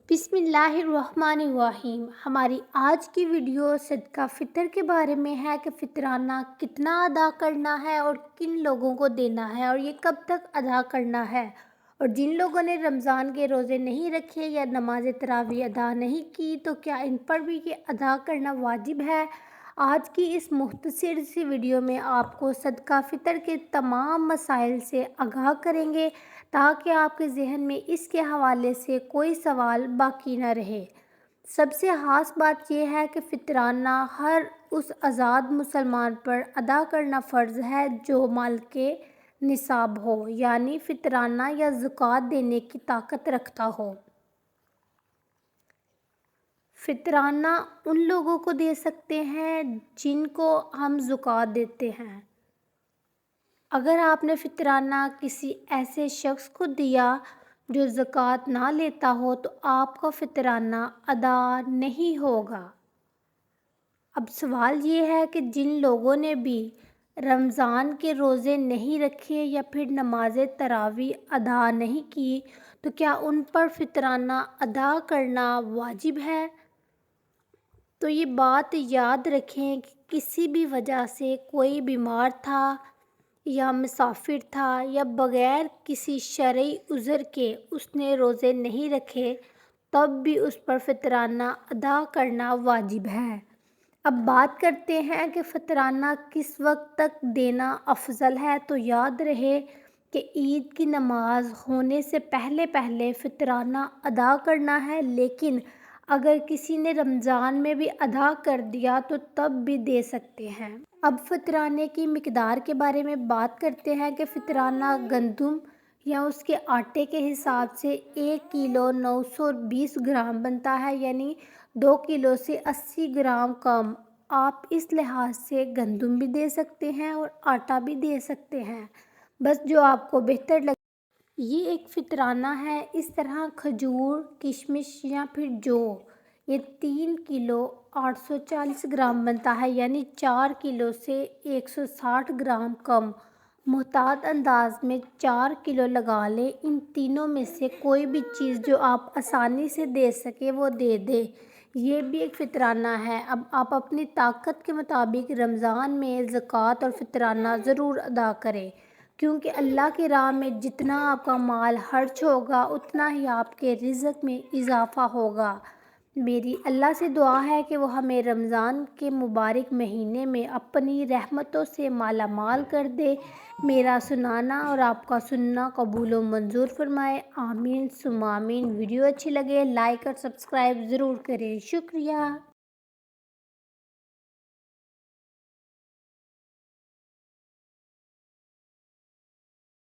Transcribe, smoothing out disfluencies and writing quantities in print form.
बिस्मिल्लाहिर्रहमानिर्रहीम। हमारी आज की वीडियो सदका फ़ितर के बारे में है कि फ़ितराना कितना अदा करना है और किन लोगों को देना है और ये कब तक अदा करना है। और जिन लोगों ने रमज़ान के रोज़े नहीं रखे या नमाज तरावी अदा नहीं की तो क्या इन पर भी ये अदा करना वाजिब है। आज की इस मुख्तसर सी वीडियो में आपको सदका फ़ितर के तमाम मसाइल से आगाह करेंगे ताकि आपके ज़हन में इसके हवाले से कोई सवाल बाकी न रहे। सबसे ख़ास बात यह है कि फ़ितराना हर उस आज़ाद मुसलमान पर अदा करना फ़र्ज़ है जो माल के निसाब हो, यानी फ़ितराना या ज़कात देने की ताकत रखता हो। फ़ितराना उन लोगों को दे सकते हैं जिनको हम ज़कात देते हैं। अगर आपने फ़ितराना किसी ऐसे शख्स को दिया जो ज़कात ना लेता हो तो आपका फ़ितराना अदा नहीं होगा। अब सवाल ये है कि जिन लोगों ने भी रमज़ान के रोज़े नहीं रखे या फिर नमाज तरावी अदा नहीं की तो क्या उन पर फ़ितराना अदा करना वाजिब है। तो ये बात याद रखें कि किसी भी वजह से कोई बीमार था या मुसाफिर था या बग़ैर किसी शरई उज़र के उसने रोज़े नहीं रखे तब भी उस पर फ़ितराना अदा करना वाजिब है। अब बात करते हैं कि फ़ितराना किस वक्त तक देना अफजल है। तो याद रहे कि ईद की नमाज होने से पहले पहले फ़ितराना अदा करना है, लेकिन अगर किसी ने रमज़ान में भी अदा कर दिया तो तब भी दे सकते हैं। अब फ़ितराने की मिक़दार के बारे में बात करते हैं कि फ़ितराना गंदम या उसके आटे के हिसाब से 1 किलो 920 ग्राम बनता है, यानी 2 किलो से 80 ग्राम कम। आप इस लिहाज से गंदम भी दे सकते हैं और आटा भी दे सकते हैं, बस जो आपको बेहतर लगे। ये एक फ़ितराना है। इस तरह खजूर, किशमिश या फिर जौ ये 3 किलो 840 ग्राम बनता है, यानी 4 किलो से 160 ग्राम कम। मुहतात अंदाज में 4 किलो लगा लें। इन तीनों में से कोई भी चीज़ जो आप आसानी से दे सके वो दे दें। ये भी एक फ़ितराना है। अब आप अपनी ताकत के मुताबिक रमज़ान में ज़कात और फ़ितराना ज़रूर अदा करें, क्योंकि अल्लाह की राह में जितना आपका माल खर्च होगा उतना ही आपके रिज़्क़ में इजाफ़ा होगा। मेरी अल्लाह से दुआ है कि वो हमें रमज़ान के मुबारक महीने में अपनी रहमतों से माला माल कर दे। मेरा सुनाना और आपका सुनना कबूल व मंजूर फरमाए। आमीन सुम्मा आमीन। वीडियो अच्छी लगे लाइक और सब्सक्राइब ज़रूर करें। शुक्रिया।